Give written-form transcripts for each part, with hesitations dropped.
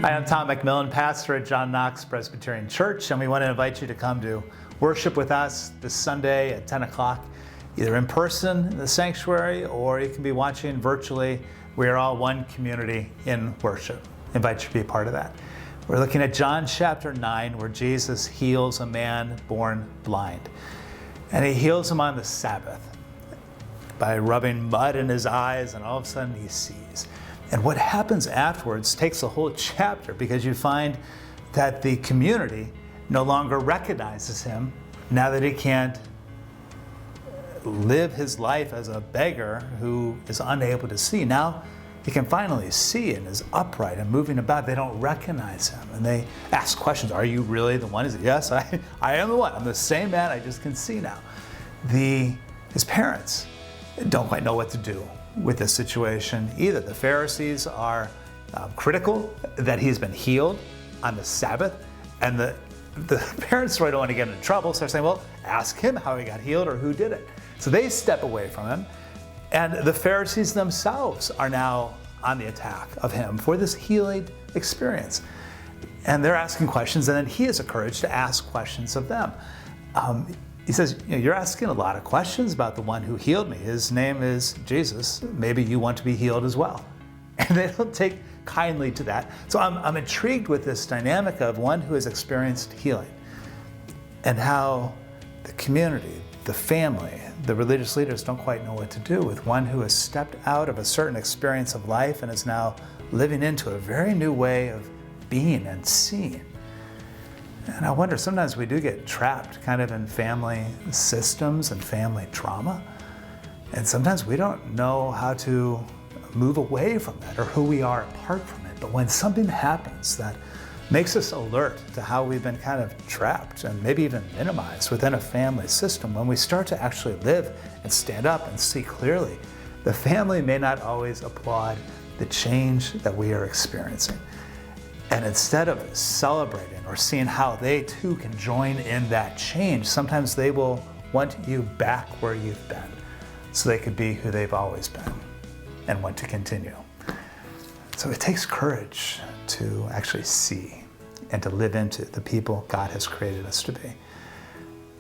Hi, I'm Tom McMillan, pastor at Knox Presbyterian Church, and we want to invite you to come to worship with us this Sunday at 10 o'clock, either in person in the sanctuary or you can be watching virtually. We are all one community in worship. I invite you to be a part of that. We're looking at John chapter 9, where Jesus heals a man born blind. And he heals him on the Sabbath by rubbing mud in his eyes, and all of a sudden he sees. And what happens afterwards takes a whole chapter, because you find that the community no longer recognizes him now that he can't live his life as a beggar who is unable to see. Now he can finally see and is upright and moving about. They don't recognize him, and they ask questions. Are you really the one? He says, yes, I am the one. I'm the same man, I just can see now. His parents don't quite know what to do with this situation either. The Pharisees are critical that he's been healed on the Sabbath, and the parents really don't want to get him in trouble, so they're saying, well, ask him how he got healed or who did it. So they step away from him, and the Pharisees themselves are now on the attack of him for this healing experience. And they're asking questions, and then he has the courage to ask questions of them. He says, you're asking a lot of questions about the one who healed me. His name is Jesus. Maybe you want to be healed as well. And they don't take kindly to that. So I'm intrigued with this dynamic of one who has experienced healing and how the community, the family, the religious leaders don't quite know what to do with one who has stepped out of a certain experience of life and is now living into a very new way of being and seeing. And I wonder, sometimes we do get trapped kind of in family systems and family trauma. And sometimes we don't know how to move away from that or who we are apart from it. But when something happens that makes us alert to how we've been kind of trapped and maybe even minimized within a family system, when we start to actually live and stand up and see clearly, the family may not always applaud the change that we are experiencing. And instead of celebrating or seeing how they too can join in that change, sometimes they will want you back where you've been so they could be who they've always been and want to continue. So it takes courage to actually see and to live into the people God has created us to be.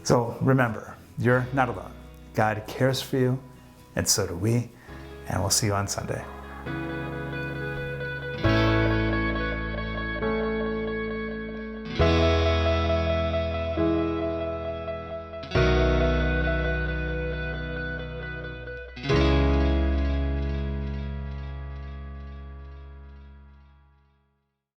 So remember, you're not alone. God cares for you, and so do we, and we'll see you on Sunday.